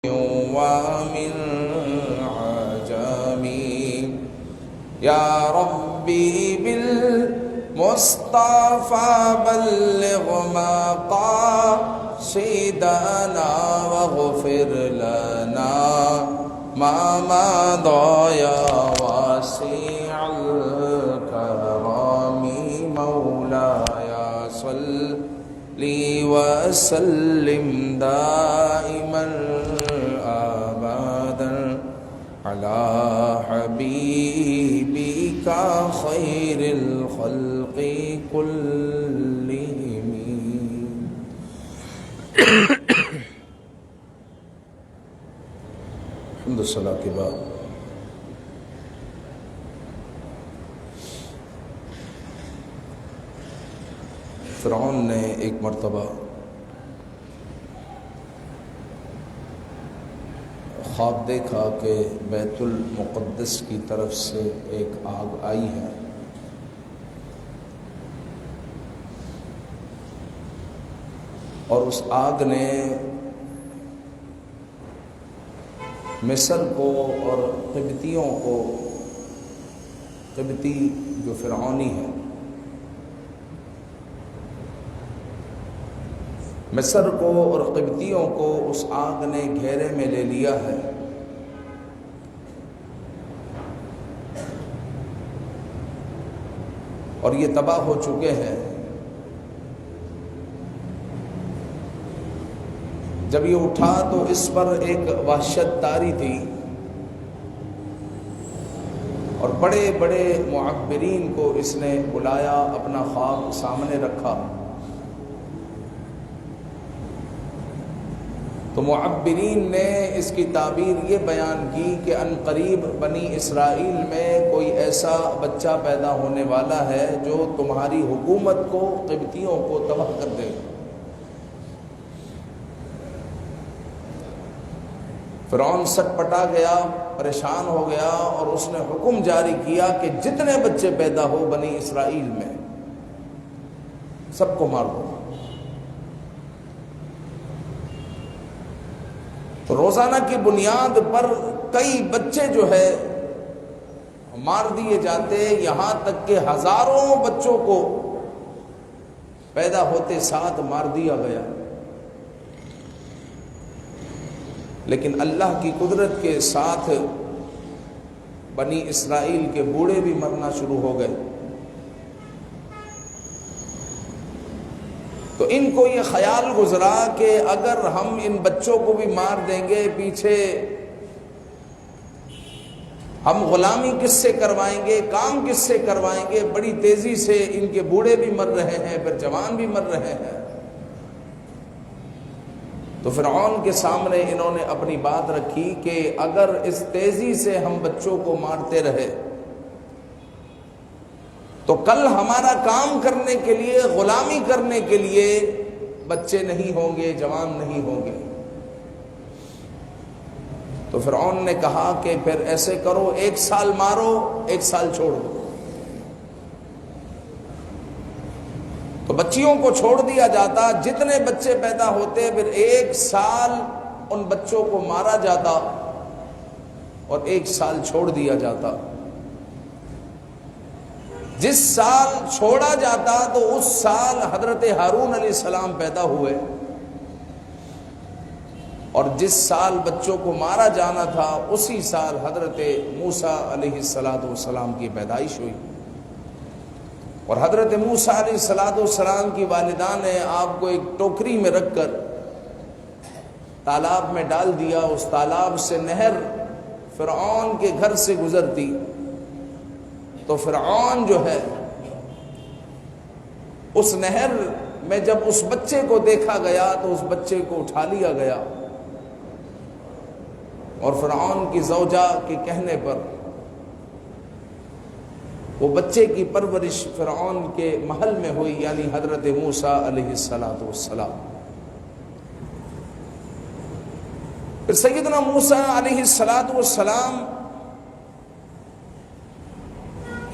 ومن عجمي يا ربي بالمصطفى بلغ مقاصدنا واغفر لنا ما مضى يا واسع الكرم مولاي صل وسلم دائما أبدا على حبيبك خير الخلق كلهم. الحمد للہ کے بعد فرعون نے ایک مرتبہ خواب دیکھا کہ بیت المقدس کی طرف سے ایک آگ آئی ہے اور اس آگ نے مصر کو اور قبطیوں کو، قبطی جو فرعونی ہے، مصر کو اور قبطیوں کو اس آگ نے گھیرے میں لے لیا ہے اور یہ تباہ ہو چکے ہیں۔ جب یہ اٹھا تو اس پر ایک وحشت طاری تھی اور بڑے بڑے معبرین کو اس نے بلایا، اپنا خواب سامنے رکھا تو معبرین نے اس کی تعبیر یہ بیان کی کہ عنقریب بنی اسرائیل میں کوئی ایسا بچہ پیدا ہونے والا ہے جو تمہاری حکومت کو، قبطیوں کو تباہ کر دے گا۔ فرعون سٹ پٹا گیا، پریشان ہو گیا اور اس نے حکم جاری کیا کہ جتنے بچے پیدا ہو بنی اسرائیل میں سب کو مار دو۔ تو روزانہ کی بنیاد پر کئی بچے جو ہے مار دیے جاتے، یہاں تک کہ ہزاروں بچوں کو پیدا ہوتے ساتھ مار دیا گیا۔ لیکن اللہ کی قدرت کے ساتھ بنی اسرائیل کے بوڑھے بھی مرنا شروع ہو گئے۔ تو ان کو یہ خیال گزرا کہ اگر ہم ان بچوں کو بھی مار دیں گے، پیچھے ہم غلامی کس سے کروائیں گے، کام کس سے کروائیں گے؟ بڑی تیزی سے ان کے بوڑھے بھی مر رہے ہیں، پھر جوان بھی مر رہے ہیں۔ تو فرعون کے سامنے انہوں نے اپنی بات رکھی کہ اگر اس تیزی سے ہم بچوں کو مارتے رہے تو کل ہمارا کام کرنے کے لیے، غلامی کرنے کے لیے بچے نہیں ہوں گے، جوان نہیں ہوں گے۔ تو فرعون نے کہا کہ پھر ایسے کرو، 1 سال مارو، 1 سال چھوڑ دو۔ تو بچیوں کو چھوڑ دیا جاتا، جتنے بچے پیدا ہوتے پھر 1 سال ان بچوں کو مارا جاتا اور 1 سال چھوڑ دیا جاتا۔ جس سال چھوڑا جاتا تو اس سال حضرت ہارون علیہ السلام پیدا ہوئے اور جس سال بچوں کو مارا جانا تھا اسی سال حضرت موسیٰ علیہ السلام کی پیدائش ہوئی۔ اور حضرت موسیٰ علیہ السلام کی والدہ نے آپ کو ایک ٹوکری میں رکھ کر تالاب میں ڈال دیا۔ اس تالاب سے نہر فرعون کے گھر سے گزرتی تو فرعون جو ہے اس نہر میں جب اس بچے کو دیکھا گیا تو اس بچے کو اٹھا لیا گیا اور فرعون کی زوجہ کے کہنے پر وہ بچے کی پرورش فرعون کے محل میں ہوئی، یعنی حضرت موسیٰ علیہ السلام۔ پھر سیدنا موسیٰ علیہ السلام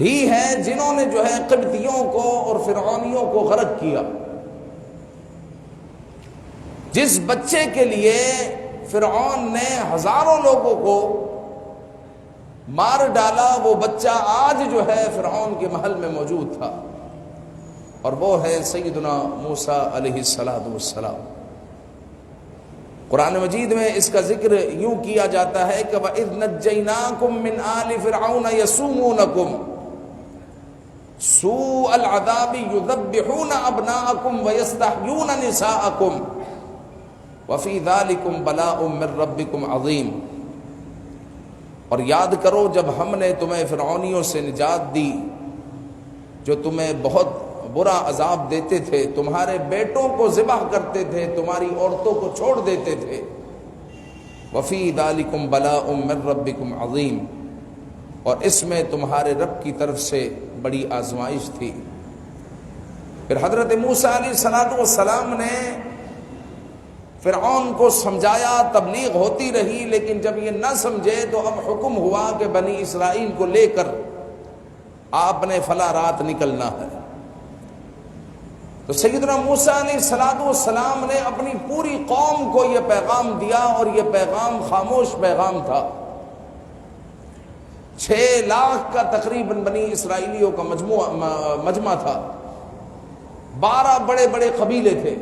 ہی ہیں جنہوں نے جو ہے قبطیوں کو اور فرعونیوں کو غرق کیا۔ جس بچے کے لیے فرعون نے ہزاروں لوگوں کو مار ڈالا، وہ بچہ آج جو ہے فرعون کے محل میں موجود تھا، اور وہ ہے سیدنا موسیٰ علیہ السلام۔ قرآن مجید میں اس کا ذکر یوں کیا جاتا ہے کہ وَإِذْ نَجَّيْنَاكُم مِّنْ آلِ فِرْعَوْنَ يَسُومُونَكُمْ سُوءَ الْعَذَابِ يُذَبِّحُونَ أَبْنَاءَكُمْ وَيَسْتَحْيُونَ نِسَاءَكُمْ وَفِي ذَلِكُمْ بَلَاءٌ مِّن رَّبِّكُمْ عَظِيمٌ۔ اور یاد کرو جب ہم نے تمہیں فرعونیوں سے نجات دی جو تمہیں بہت برا عذاب دیتے تھے، تمہارے بیٹوں کو ذبح کرتے تھے، تمہاری عورتوں کو چھوڑ دیتے تھے۔ وفی ذالکم بلاء من ربکم عظیم، اور اس میں تمہارے رب کی طرف سے بڑی آزمائش تھی۔ پھر حضرت موسیٰ علیہ السلام نے فرعون کو سمجھایا، تبلیغ ہوتی رہی، لیکن جب یہ نہ سمجھے تو اب حکم ہوا کہ بنی اسرائیل کو لے کر آپ نے فلاں رات نکلنا ہے۔ تو سیدنا موسیٰ علیہ السلام نے اپنی پوری قوم کو یہ پیغام دیا، اور یہ پیغام خاموش پیغام تھا۔ 6 لاکھ کا تقریباً بنی اسرائیلیوں کا مجمع تھا، 12 بڑے بڑے قبیلے تھے۔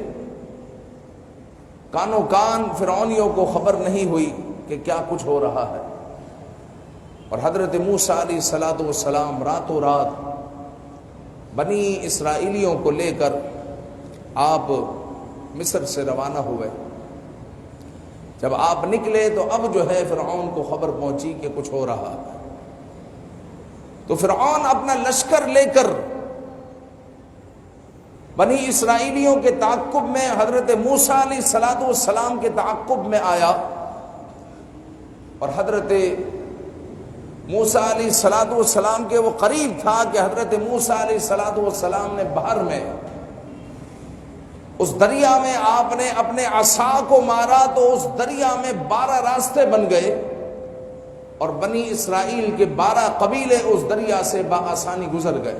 کانوں کان فرعونیوں کو خبر نہیں ہوئی کہ کیا کچھ ہو رہا ہے، اور حضرت موسیٰ علیہ السلام راتوں رات بنی اسرائیلیوں کو لے کر آپ مصر سے روانہ ہوئے۔ جب آپ نکلے تو اب جو ہے فرعون کو خبر پہنچی کہ کچھ ہو رہا ہے، تو فرعون اپنا لشکر لے کر بنی اسرائیلیوں کے تعاقب میں، حضرت موسیٰ علیہ السلام کے تعاقب میں آیا، اور حضرت موسیٰ علیہ السلام کے وہ قریب تھا کہ حضرت موسیٰ علیہ السلام نے بحر میں، اس دریا میں آپ نے اپنے عصا کو مارا تو اس دریا میں 12 راستے بن گئے، اور بنی اسرائیل کے 12 قبیلے اس دریا سے بآسانی گزر گئے،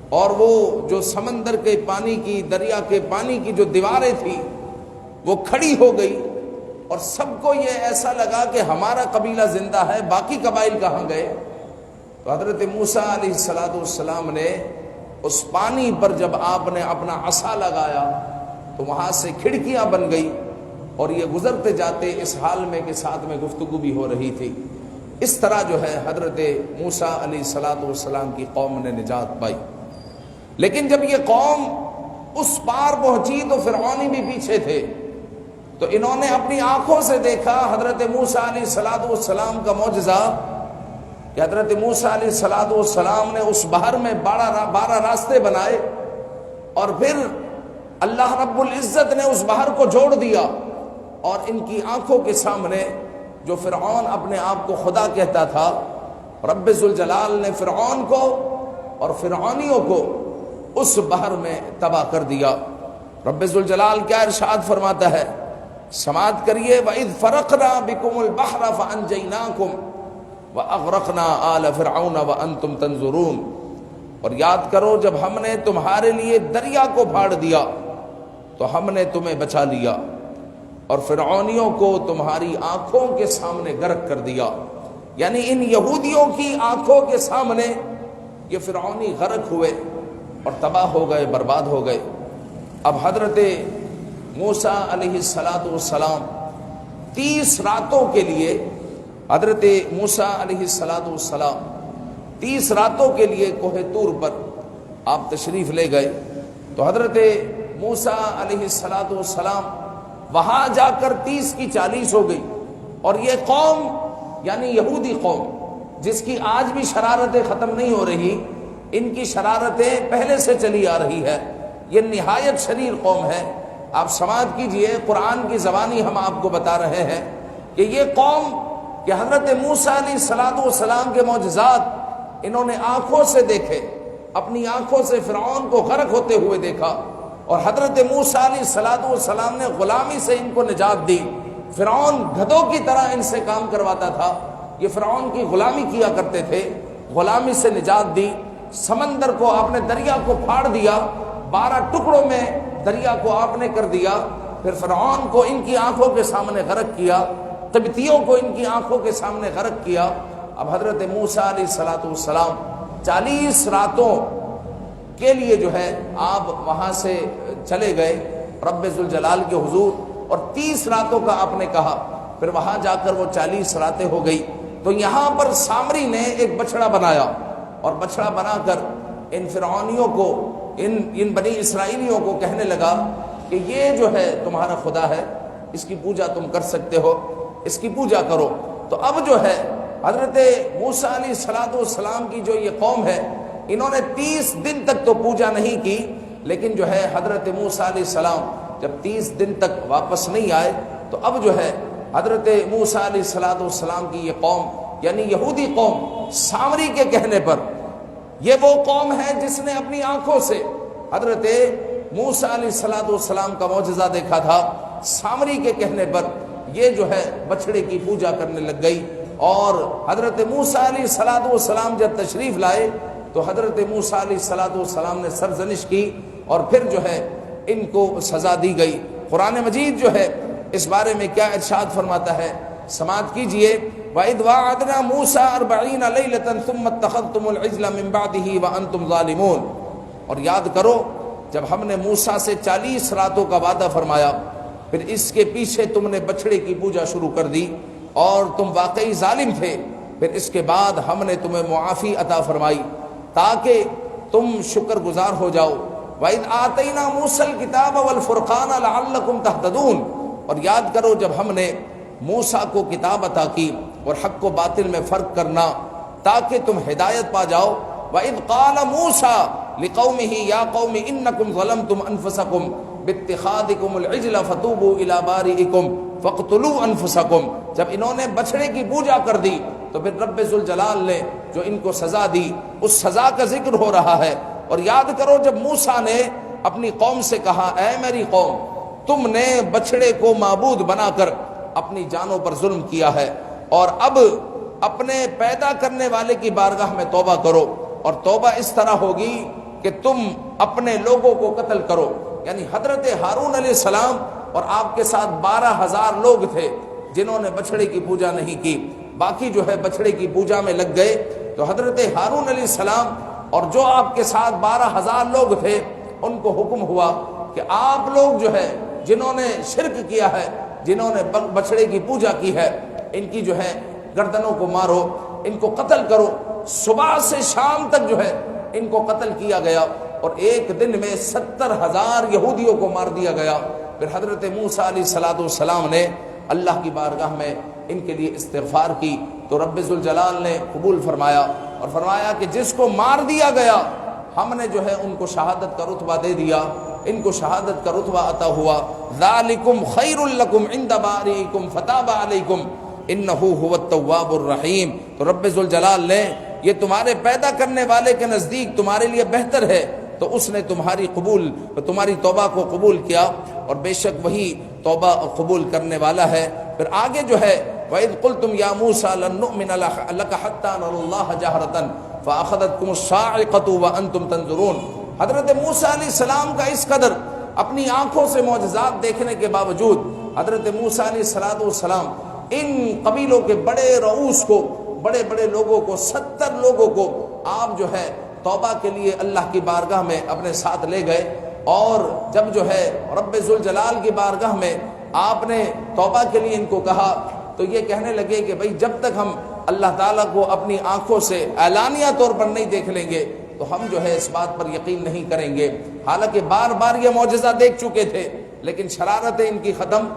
اور وہ جو سمندر کے پانی کی، دریا کے پانی کی جو دیواریں تھی وہ کھڑی ہو گئی، اور سب کو یہ ایسا لگا کہ ہمارا قبیلہ زندہ ہے، باقی قبائل کہاں گئے؟ تو حضرت موسیٰ علیہ السلام نے اس پانی پر جب آپ نے اپنا عصا لگایا تو وہاں سے کھڑکیاں بن گئی، اور یہ گزرتے جاتے اس حال میں کہ ساتھ میں گفتگو بھی ہو رہی تھی۔ اس طرح جو ہے حضرت موسیٰ علیہ السلام کی قوم نے نجات پائی۔ لیکن جب یہ قوم اس پار پہنچی تو فرعونی بھی پیچھے تھے، تو انہوں نے اپنی آنکھوں سے دیکھا حضرت موسیٰ علیہ السلام کا معجزہ، کہ حضرت موسیٰ علیہ السلام نے اس بحر میں 12 راستے بنائے، اور پھر اللہ رب العزت نے اس بحر کو جوڑ دیا، اور ان کی آنکھوں کے سامنے جو فرعون اپنے آپ کو خدا کہتا تھا، رب ذوالجلال نے فرعون کو اور فرعونیوں کو اس بحر میں تباہ کر دیا۔ رب ذوالجلال کیا ارشاد فرماتا ہے، سماعت کریے، وَإِذْ فَرَقْنَا بِكُمُ الْبَحْرَ فَأَنْجَيْنَاكُمْ وَأَغْرَقْنَا آلَ فِرْعَوْنَ وَأَنْتُمْ تَنْظُرُونَ۔ اور یاد کرو جب ہم نے تمہارے لیے دریا کو پھاڑ دیا تو ہم نے تمہیں بچا لیا، اور فرعونیوں کو تمہاری آنکھوں کے سامنے غرق کر دیا۔ یعنی ان یہودیوں کی آنکھوں کے سامنے یہ فرعونی غرق ہوئے اور تباہ ہو گئے، برباد ہو گئے۔ اب حضرت موسیٰ علیہ السلام 30 راتوں کے لیے، حضرت موسیٰ علیہ السلام 30 راتوں کے لیے کوہ طور پر آپ تشریف لے گئے، تو حضرت موسیٰ علیہ السلام وہاں جا کر 30 کی 40 ہو گئی، اور یہ قوم یعنی یہودی قوم جس کی آج بھی شرارتیں ختم نہیں ہو رہی، ان کی شرارتیں پہلے سے چلی آ رہی ہے، یہ نہایت شریر قوم ہے۔ آپ سماعت کیجئے، قرآن کی زبانی ہم آپ کو بتا رہے ہیں کہ یہ قوم کہ حضرت موسیٰ علیہ السلام کے معجزات انہوں نے آنکھوں سے دیکھے، اپنی آنکھوں سے فرعون کو غرق ہوتے ہوئے دیکھا، اور حضرت موسیٰ علیہ السلام نے غلامی سے ان کو نجات دی۔ فرعون گدھوں کی طرح ان سے کام کرواتا تھا، یہ فرعون کی غلامی کیا کرتے تھے، غلامی سے نجات دی۔ سمندر کو آپ نے، دریا کو پھاڑ دیا، 12 ٹکڑوں میں دریا کو آپ نے کر دیا، پھر فرعون کو ان کی آنکھوں کے سامنے غرق کیا، قبطیوں کو ان کی آنکھوں کے سامنے غرق کیا۔ اب حضرت موسیٰ علیہ السلام 40 راتوں کے لیے جو ہے آپ وہاں سے چلے گئے رب ذوالجلال کے حضور، اور 30 راتوں کا آپ نے کہا، پھر وہاں جا کر وہ 40 راتیں ہو گئی۔ تو یہاں پر سامری نے ایک بچڑا بنایا، اور بچڑا بنا کر ان فرعونیوں کو، ان بنی اسرائیلیوں کو کہنے لگا کہ یہ جو ہے تمہارا خدا ہے، اس کی پوجا تم کر سکتے ہو، اس کی پوجا کرو۔ تو اب جو ہے حضرت موسیٰ علیہ السلام کی جو یہ قوم ہے، انہوں نے 30 دن تک تو پوجا نہیں کی، لیکن جو ہے حضرت موسیٰ علیہ السلام جب 30 دن تک واپس نہیں آئے تو اب جو ہے حضرت موسیٰ علیہ السلام کی یہ قوم، یعنی یہودی قوم، سامری کے کہنے پر، یہ وہ قوم ہے جس نے اپنی آنکھوں سے حضرت موسیٰ علیہ السلام کا معجزہ دیکھا تھا، سامری کے کہنے پر یہ جو ہے بچڑے کی پوجا کرنے لگ گئی۔ اور حضرت موسیٰ علیہ السلام جب تشریف لائے تو حضرت موسیٰ علیہ السلام نے سرزنش کی، اور پھر جو ہے ان کو سزا دی گئی۔ قرآن مجید جو ہے اس بارے میں کیا ارشاد فرماتا ہے، سماعت کیجئے۔ وَإِذْ وَعَدْنَا مُوسَىٰ 40 لَيْلَةً ثُمَّ اتَّخَذْتُمُ الْعِجْلَ مِن بَعْدِهِ وَأَنْتُمْ ظَالِمُونَ، اور یاد کرو جب ہم نے موسیٰ سے 40 راتوں کا وعدہ فرمایا، پھر اس کے پیچھے تم نے بچڑے کی پوجا شروع کر دی اور تم واقعی ظالم تھے، پھر اس کے بعد ہم نے تمہیں معافی عطا فرمائی تاکہ تم شکر گزار ہو جاؤ۔ وَإِذْ آتَيْنَا مُوسَى الْكِتَابَ وَالْفُرْقَانَ لَعَلَّكُمْ تَهْتَدُونَ، اور یاد کرو جب ہم نے موسیٰ کو کتاب عطا کی اور حق و باطل میں فرق کرنا تاکہ تم ہدایت پا جاؤ۔ وَإِذْ قَالَ مُوسَىٰ لِقَوْمِهِ يَا قَوْمِ إِنَّكُمْ ظَلَمْتُمْ أَنفُسَكُمْ بِاتِّخَاذِكُمُ الْعِجْلَ فَتُوبُوا إِلَىٰ بَارِئِكُمْ فَاقْتُلُوا أَنفُسَكُمْ، جب انہوں نے بچڑے کی پوجا کر دی تو پھر رب ذوالجلال نے جو ان کو سزا دی، اس سزا کا ذکر ہو رہا ہے۔ اور یاد کرو جب موسیٰ نے اپنی قوم سے کہا، اے میری قوم، تم نے بچڑے کو معبود بنا کر اپنی جانوں پر ظلم کیا ہے، اور اب اپنے پیدا کرنے والے کی بارگاہ میں توبہ کرو، اور توبہ اس طرح ہوگی کہ تم اپنے لوگوں کو قتل کرو۔ یعنی حضرت ہارون علیہ السلام اور آپ کے ساتھ 12,000 لوگ تھے جنہوں نے بچڑے کی پوجا نہیں کی، باقی جو ہے بچڑے کی پوجا میں لگ گئے۔ تو حضرت ہارون علیہ السلام اور جو آپ کے ساتھ 12,000 لوگ تھے، ان کو حکم ہوا کہ آپ لوگ جو ہے جنہوں نے شرک کیا ہے، جنہوں نے بچڑے کی پوجا کی ہے، ان کی جو ہے گردنوں کو مارو، ان کو قتل کرو۔ صبح سے شام تک جو ہے ان کو قتل کیا گیا، اور ایک دن میں 70,000 یہودیوں کو مار دیا گیا۔ پھر حضرت موسیٰ علیہ السلام نے اللہ کی بارگاہ میں ان کے لیے استغفار کی، تو رب ذوالجلال نے قبول فرمایا اور فرمایا کہ جس کو مار دیا گیا ہم نے جو ہے ان کو شہادت کا رتبہ دے دیا، ان کو شہادت کا رتبہ عطا ہوا۔ ذالکم خیر لکم عند بارئکم فتاب علیکم انہ هو التواب الرحیم، تو رب ذوالجلال نے یہ تمہارے پیدا کرنے والے کے نزدیک تمہارے لیے بہتر ہے، تو اس نے تمہاری توبہ کو قبول کیا، اور بے شک وہی توبہ قبول کرنے والا ہے۔ پھر آگے جو ہے وَإِذْ قُلْتُمْ يَا مُوسَىٰ لَن نُؤْمِنَ لَكَ حَتَّىٰ نَرَى اللَّهَ جَهْرَةً فَأَخَذَتْكُمُ الصَّاعِقَةُ وَأَنْتُمْ تَنظُرُونَ، حضرت موسیٰ علیہ السلام کا اس قدر اپنی آنکھوں سے معجزات دیکھنے کے باوجود حضرت موسیٰ علیہ السلام ان قبیلوں کے بڑے رؤوس کو، بڑے بڑے لوگوں کو، 70 لوگوں کو آپ جو ہے توبہ کے لیے اللہ کی بارگاہ میں اپنے ساتھ لے گئے، اور جب جو ہے رب ذوالجلال کی بارگاہ میں آپ نے توبہ کے لیے ان کو کہا تو یہ کہنے لگے کہ بھئی جب تک ہم اللہ تعالیٰ کو اپنی آنکھوں سے اعلانیہ طور پر نہیں دیکھ لیں گے تو ہم جو ہے اس بات پر یقین نہیں کریں گے۔ حالانکہ بار بار یہ معجزہ دیکھ چکے تھے، لیکن شرارتیں ان کی ختم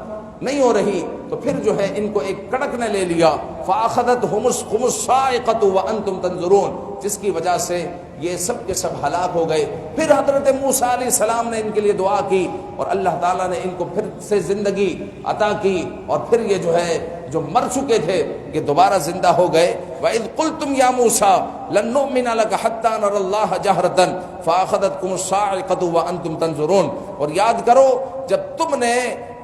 نہیں ہو رہی، تو پھر جو ہے ان کو ایک کڑک نے لے لیا، فَأَخَذَتْهُمُ الصَّاعِقَةُ وَأَنْتُمْ تَنظُرُونَ، جس کی وجہ سے یہ سب کے سب ہلاک ہو گئے۔ پھر حضرت موسیٰ علیہ السلام نے ان کے لیے دعا کی، اور اللہ تعالیٰ نے ان کو پھر سے زندگی عطا کی، اور پھر یہ جو ہے جو مر چکے تھے کہ دوبارہ زندہ ہو گئے۔ وَإِذْ قُلْتُمْ يَا مُوسَىٰ لَن نُؤْمِنَ لَكَ حَتَّىٰ نَرَى اللَّهَ جَهْرَةً فَأَخَذَتْكُمُ الصَّاعِقَةُ وَأَنْتُمْ تَنظُرُونَ، اور یاد کرو جب تم نے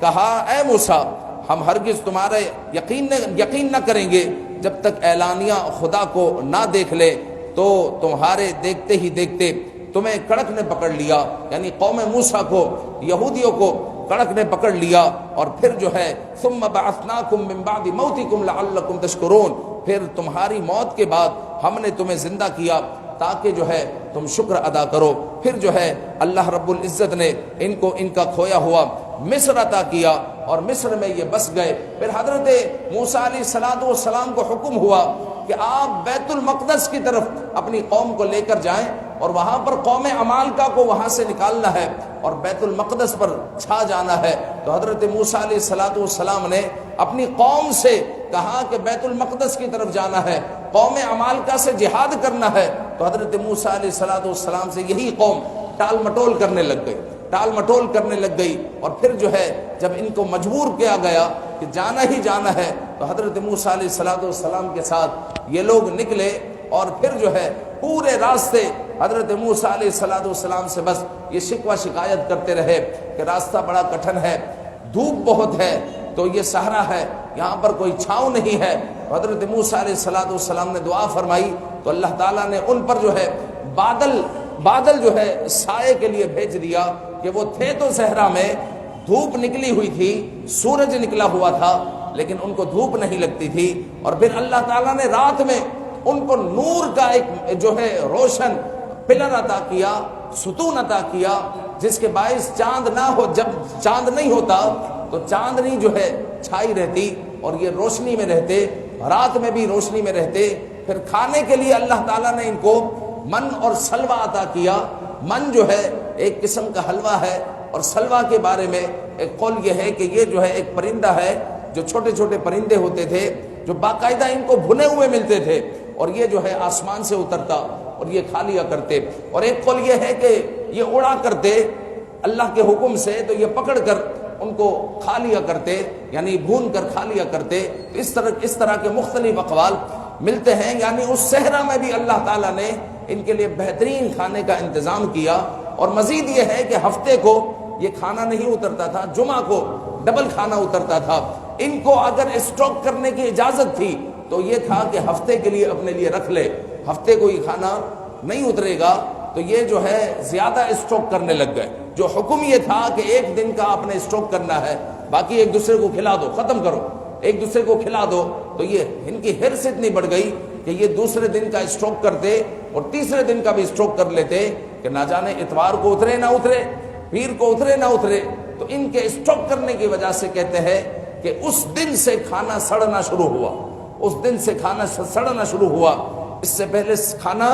کہا اے موسیٰ ہم ہرگز تمہارے یقین نہ کریں گے جب تک اعلانیہ خدا کو نہ دیکھ لے، تو تمہارے دیکھتے ہی دیکھتے تمہیں کڑک نے پکڑ لیا، یعنی قوم موسیٰ کو، یہودیوں کو کڑک نے پکڑ لیا، اور پھر جو ہے ثم بعثناکم من بعد موتکم لعلکم تشکرون، پھر تمہاری موت کے بعد ہم نے تمہیں زندہ کیا تاکہ جو ہے تم شکر ادا کرو۔ پھر جو ہے اللہ رب العزت نے ان کو ان کا کھویا ہوا مصر عطا کیا، اور مصر میں یہ بس گئے۔ پھر حضرت موسیٰ علیہ السلام کو حکم ہوا کہ آپ بیت المقدس کی طرف اپنی قوم کو لے کر جائیں، اور وہاں پر قوم عمالقہ کو وہاں سے نکالنا ہے اور بیت المقدس پر چھا جانا ہے۔ تو حضرت موسیٰ علیہ السلام نے اپنی قوم سے کہا کہ بیت المقدس کی طرف جانا ہے، قوم عمالقہ سے جہاد کرنا ہے۔ تو حضرت موسیٰ علیہ السلام سے یہی قوم ٹال مٹول کرنے لگ گئی، اور پھر جو ہے جب ان کو مجبور کیا گیا کہ جانا ہی جانا ہے، تو حضرت موسیٰ علیہ السلام کے ساتھ یہ لوگ نکلے، اور پھر جو ہے پورے راستے حضرت موسیٰ علیہ السلام سے بس یہ شکوہ شکایت کرتے رہے کہ راستہ بڑا کٹھن ہے، دھوپ بہت ہے، تو یہ صحرا ہے، یہاں پر کوئی چھاؤں نہیں ہے۔ حضرت موسیٰ علیہ السلام نے دعا فرمائی تو اللہ تعالیٰ نے ان پر جو ہے بادل جو ہے سائے کے لیے بھیج دیا، کہ وہ تھے تو صحرا میں، دھوپ نکلی ہوئی تھی، سورج نکلا ہوا تھا، لیکن ان کو دھوپ نہیں لگتی تھی۔ اور پھر اللہ تعالیٰ نے رات میں ان کو نور کا ایک جو ہے روشن پلر عطا کیا، ستون عطا کیا، جس کے باعث چاند نہ ہو، جب چاند نہیں ہوتا تو چاندنی جو ہے چھائی رہتی اور یہ روشنی میں رہتے، رات میں بھی روشنی میں رہتے۔ پھر کھانے کے لیے اللہ تعالیٰ نے ان کو من اور سلوہ عطا کیا۔ من جو ہے ایک قسم کا حلوہ ہے، اور سلوہ کے بارے میں ایک قول یہ ہے کہ یہ جو ہے ایک پرندہ ہے، جو چھوٹے چھوٹے پرندے ہوتے تھے جو باقاعدہ ان کو بھنے ہوئے ملتے تھے، اور یہ جو ہے آسمان سے اترتا اور یہ کھا لیا کرتے۔ اور ایک قول یہ ہے کہ یہ اڑا کرتے اللہ کے حکم سے، تو یہ پکڑ کر ان کو کھا لیا کرتے، یعنی بھون کر کھا لیا کرتے۔ اس طرح کے مختلف اقوال ملتے ہیں، یعنی اس صحرا میں بھی اللہ تعالیٰ نے ان کے لیے بہترین کھانے کا انتظام کیا۔ اور مزید یہ ہے کہ ہفتے کو یہ کھانا نہیں اترتا تھا، جمعہ کو ڈبل کھانا اترتا تھا۔ ان کو اگر اسٹاک کرنے کی اجازت تھی تو یہ تھا کہ ہفتے کے لیے اپنے لیے رکھ لے، ہفتے کو یہ کھانا نہیں اترے گا، تو یہ جو ہے زیادہ اسٹاک کرنے لگ گئے۔ جو حکم یہ تھا کہ ایک دن کا آپ نے اسٹاک کرنا ہے، باقی ایک دوسرے کو کھلا دو، ختم کرو، ایک دوسرے کو کھلا دو، تو یہ ان کی حرص اتنی بڑھ گئی کہ یہ دوسرے دن کا اسٹاک کرتے اور تیسرے دن کا بھی اسٹاک کر لیتے کہ نہ جانے اتوار کو اترے نہ اترے، پیر کو اترے نہ اترے۔ تو ان کے اسٹاک کرنے کی وجہ سے کہتے ہیں کہ اس دن سے کھانا سڑنا شروع ہوا، اس دن سے کھانا سڑنا شروع ہوا۔ اس سے پہلے کھانا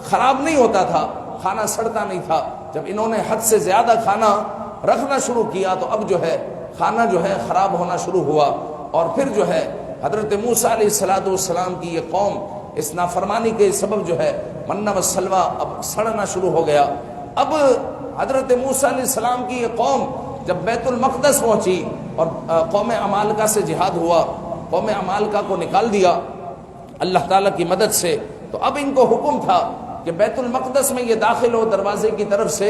خراب نہیں ہوتا تھا، کھانا سڑتا نہیں تھا۔ جب انہوں نے حد سے زیادہ کھانا رکھنا شروع کیا تو اب جو ہے کھانا جو ہے خراب ہونا شروع ہوا۔ اور پھر جو ہے حضرت موسیٰ علیہ السلام کی یہ قوم اس نافرمانی کے سبب جو ہے منہ و سلوہ اب سڑنا شروع ہو گیا۔ اب حضرت موسیٰ علیہ السلام کی یہ قوم جب بیت المقدس پہنچی اور قوم عمالقہ سے جہاد ہوا، قوم عمالقہ کو نکال دیا اللہ تعالیٰ کی مدد سے، تو اب ان کو حکم تھا کہ بیت المقدس میں یہ داخل ہو، دروازے کی طرف سے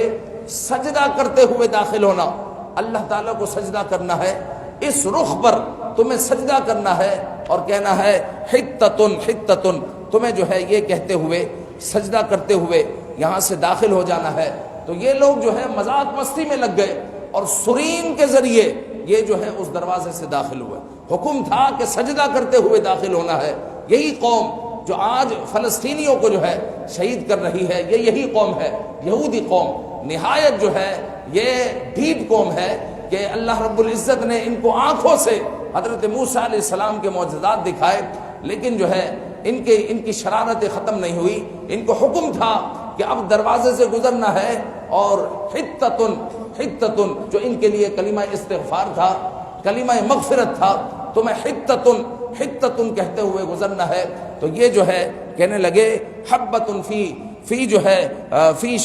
سجدہ کرتے ہوئے داخل ہونا، اللہ تعالیٰ کو سجدہ کرنا ہے، اس رخ پر تمہیں سجدہ کرنا ہے اور کہنا ہے حتتن حتتن، تمہیں جو ہے یہ کہتے ہوئے سجدہ کرتے ہوئے یہاں سے داخل ہو جانا ہے۔ تو یہ لوگ جو ہے مذاق مستی میں لگ گئے اور سرین کے ذریعے یہ جو ہے اس دروازے سے داخل ہوئے۔ حکم تھا کہ سجدہ کرتے ہوئے داخل ہونا ہے۔ یہی قوم جو آج فلسطینیوں کو جو ہے شہید کر رہی ہے، یہ یہی قوم ہے، یہودی قوم، نہایت جو ہے یہ ڈھیٹ قوم ہے کہ اللہ رب العزت نے ان کو آنکھوں سے حضرت موسیٰ علیہ السلام کے معجزات دکھائے، لیکن جو ہے ان کی شرارتیں ختم نہیں ہوئی۔ ان کو حکم تھا کہ اب دروازے سے گزرنا ہے، اور حتتن حتتن جو ان کے لیے کلمہ استغفار تھا، کلمہ مغفرت تھا، تمہیں حتتن حتتن کہتے ہوئے گزرنا ہے۔ تو یہ جو ہے کہنے لگے حبتن فی جو ہے فی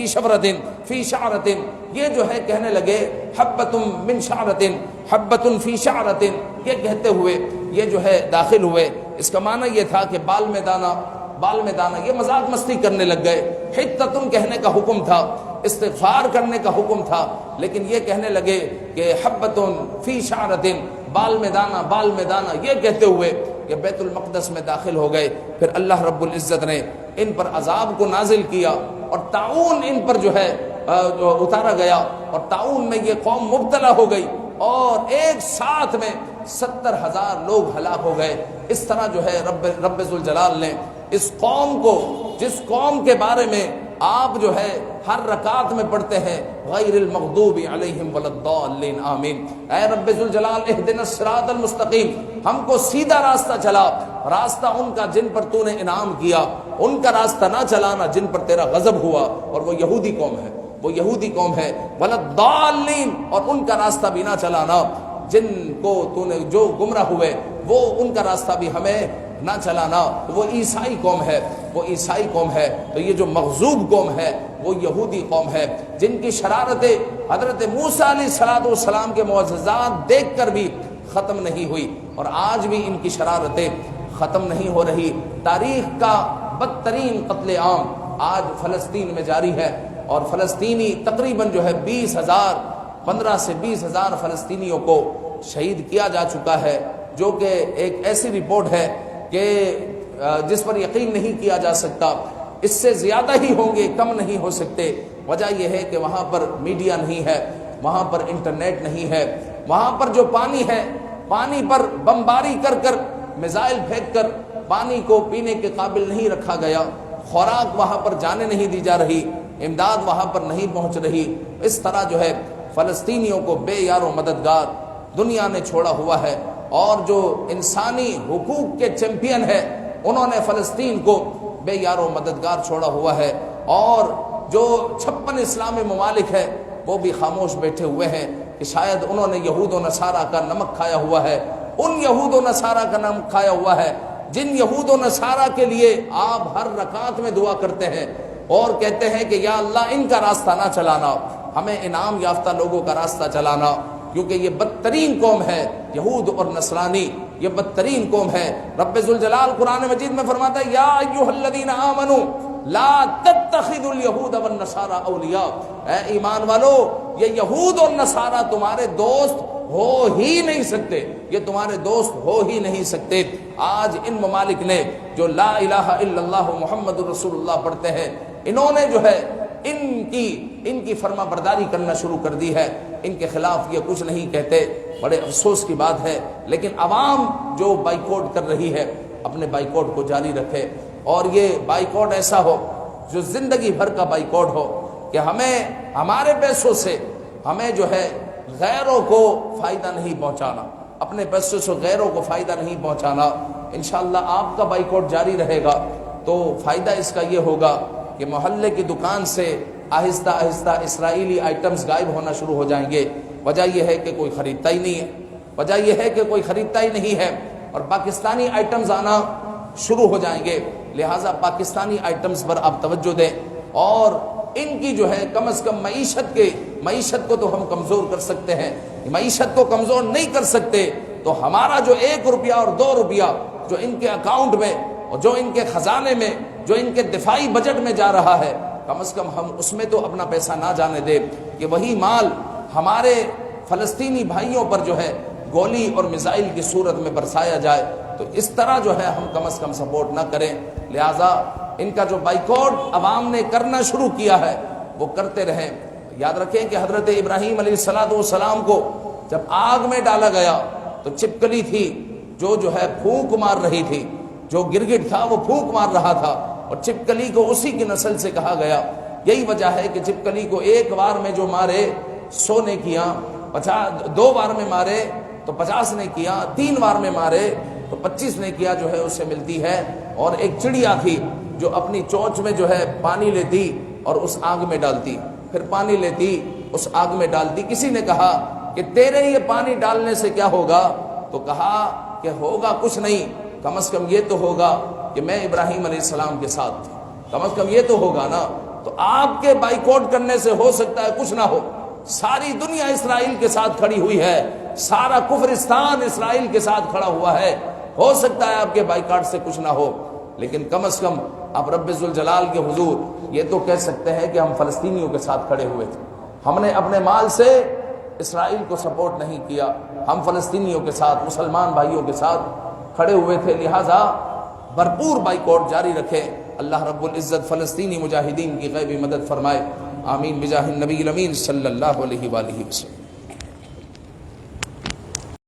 شبرتن فی شعرتن، یہ جو ہے کہنے لگے حبتن من شعرتن حبتن فی شعرتن، یہ کہتے ہوئے یہ جو ہے داخل ہوئے۔ اس کا معنی یہ تھا کہ بال میں دانا، بال میں دانا، یہ مذاق مستی کرنے لگ گئے۔ حتتن کہنے کا حکم تھا، استغفار کرنے کا حکم تھا، لیکن یہ کہنے لگے کہ حبتن فی شعرتن، بال میں دانا، بال میں دانا، یہ کہتے ہوئے یہ بیت المقدس میں داخل ہو گئے۔ پھر اللہ رب العزت نے ان پر عذاب کو نازل کیا، اور طاعون ان پر جو ہے اتارا گیا اور طاعون میں یہ قوم مبتلا ہو گئی اور ایک ساتھ میں 70,000 لوگ ہلاک ہو گئے۔ اس طرح جو ہے رب ذوالجلال نے اس قوم کو، جس قوم کے بارے میں آپ جو ہے ہر رکعت میں پڑھتے ہیں غیر المغضوب علیہم ولا الضالین آمین، اے رب ذوالجلال اہدنا الصراط المستقیم، ہم کو سیدھا راستہ چلا، راستہ ان کا جن پر تو نے انعام کیا، ان کا راستہ نہ چلانا جن پر تیرا غضب ہوا، اور وہ یہودی قوم ہے، وہ یہودی قوم ہے، ولا الضالین، اور ان کا راستہ بھی نہ چلانا جن کو تو نے جو گمراہ ہوئے وہ ان کا راستہ بھی ہمیں نہ چلانا، وہ عیسائی قوم ہے، وہ عیسائی قوم ہے۔ تو یہ جو مغضوب قوم ہے وہ یہودی قوم ہے، جن کی شرارتیں حضرت موسیٰ علیہ السلام کے معجزات دیکھ کر بھی ختم نہیں ہوئی، اور آج بھی ان کی شرارتیں ختم نہیں ہو رہی۔ تاریخ کا بدترین قتل عام آج فلسطین میں جاری ہے، اور فلسطینی تقریباً جو ہے 15 سے 20,000 فلسطینیوں کو شہید کیا جا چکا ہے، جو کہ ایک ایسی رپورٹ ہے کہ جس پر یقین نہیں کیا جا سکتا۔ اس سے زیادہ ہی ہوں گے، کم نہیں ہو سکتے۔ وجہ یہ ہے کہ وہاں پر میڈیا نہیں ہے، وہاں پر انٹرنیٹ نہیں ہے، وہاں پر جو پانی ہے، پانی پر بمباری کر کر، میزائل پھینک کر پانی کو پینے کے قابل نہیں رکھا گیا، خوراک وہاں پر جانے نہیں دی جا رہی، امداد وہاں پر نہیں پہنچ رہی۔ اس طرح جو ہے فلسطینیوں کو بے یار و مددگار دنیا نے چھوڑا ہوا ہے، اور جو انسانی حقوق کے چیمپئن ہے انہوں نے فلسطین کو بے یار و مددگار چھوڑا ہوا ہے، اور جو 56 اسلامی ممالک ہے وہ بھی خاموش بیٹھے ہوئے ہیں کہ شاید انہوں نے یہود و نصارہ کا نمک کھایا ہوا ہے، ان یہود و نصارہ کا نمک کھایا ہوا ہے جن یہود و نصارہ کے لیے آپ ہر رکعت میں دعا کرتے ہیں اور کہتے ہیں کہ یا اللہ ان کا راستہ نہ چلانا، ہمیں انعام یافتہ لوگوں کا راستہ چلانا، کیونکہ یہ بدترین قوم ہے، یہود اور نصرانی یہ بدترین قوم ہے۔ رب ذوالجلال قرآن مجید میں فرماتا ہے یا ایھا الذین آمنوا لا تتخذوا اليہود والنصارى اولیاء، اے ایمان والو یہ یہود اور نصارہ تمہارے دوست ہو ہی نہیں سکتے، یہ تمہارے دوست ہو ہی نہیں سکتے۔ آج ان ممالک نے جو لا الہ الا اللہ محمد رسول اللہ پڑھتے ہیں، انہوں نے جو ہے ان کی فرما برداری کرنا شروع کر دی ہے، ان کے خلاف یہ کچھ نہیں کہتے۔ بڑے افسوس کی بات ہے، لیکن عوام جو بائیکاٹ کر رہی ہے اپنے بائیکاٹ کو جاری رکھے، اور یہ بائیکاٹ ایسا ہو جو زندگی بھر کا بائیکاٹ ہو کہ ہمیں ہمارے پیسوں سے ہمیں جو ہے غیروں کو فائدہ نہیں پہنچانا، اپنے پیسوں سے غیروں کو فائدہ نہیں پہنچانا۔ انشاءاللہ آپ کا بائیکاٹ جاری رہے گا تو فائدہ اس کا یہ ہوگا کہ محلے کی دکان سے آہستہ آہستہ اسرائیلی آئٹمز غائب ہونا شروع ہو جائیں گے۔ وجہ یہ ہے کہ کوئی خریدتا ہی نہیں ہے، وجہ یہ ہے کہ کوئی خریدتا ہی نہیں ہے، اور پاکستانی آئٹمز آنا شروع ہو جائیں گے۔ لہٰذا پاکستانی آئٹمز پر آپ توجہ دیں، اور ان کی جو ہے کم از کم معیشت کو تو ہم کمزور کر سکتے ہیں، معیشت کو کمزور نہیں کر سکتے تو ہمارا جو 1 روپیہ اور 2 روپیہ جو ان کے اکاؤنٹ میں اور جو ان کے خزانے میں جو ان کے دفاعی بجٹ میں جا رہا ہے، کم از کم ہم اس میں تو اپنا پیسہ نہ جانے دیں کہ وہی مال ہمارے فلسطینی بھائیوں پر جو ہے گولی اور میزائل کی صورت میں برسایا جائے۔ تو اس طرح جو ہے ہم کم از کم سپورٹ نہ کریں۔ لہٰذا ان کا جو بائیکاٹ عوام نے کرنا شروع کیا ہے وہ کرتے رہیں۔ یاد رکھیں کہ حضرت ابراہیم علیہ السلام کو جب آگ میں ڈالا گیا تو چھپکلی تھی جو ہے پھونک مار رہی تھی، جو گرگٹ تھا وہ پھونک مار رہا تھا، اور چھپکلی کو اسی کی نسل سے کہا گیا۔ یہی وجہ ہے کہ چھپکلی کو 1 بار میں جو مارے 100 نے کیا، 2 بار میں مارے تو 50 نے کیا، 3 بار میں مارے تو 25 نے کیا جو ہے اسے ملتی ہے۔ اور ایک چڑیا تھی جو اپنی چونچ میں جو ہے پانی لیتی اور اس آگ میں ڈالتی، پھر پانی لیتی اس آگ میں ڈالتی۔ کسی نے کہا کہ تیرے یہ پانی ڈالنے سے کیا ہوگا؟ تو کہا کہ ہوگا کچھ نہیں، کم از کم یہ تو ہوگا کہ میں ابراہیم علیہ السلام کے ساتھ تھی، کم از کم یہ تو ہوگا نا۔ تو آپ کے بائیکاٹ کرنے سے ہو سکتا ہے کچھ نہ ہو، ساری دنیا اسرائیل کے ساتھ کھڑی ہوئی ہے، سارا کفرستان اسرائیل کے ساتھ کھڑا ہوا ہے، ہو سکتا ہے آپ کے بائیکاٹ سے کچھ نہ ہو، لیکن کم از کم آپ رب ذوالجلال کے حضور یہ تو کہہ سکتے ہیں کہ ہم فلسطینیوں کے ساتھ کھڑے ہوئے تھے، ہم نے اپنے مال سے اسرائیل کو سپورٹ نہیں کیا، ہم فلسطینیوں کے ساتھ، مسلمان بھائیوں کے ساتھ کھڑے ہوئے تھے۔ لہٰذا بھرپور بائیکاٹ جاری رکھیں۔ اللہ رب العزت فلسطینی مجاہدین کی غیبی مدد فرمائے۔ آمین بجاہ النبی الامین صلی اللہ علیہ وآلہ وسلم۔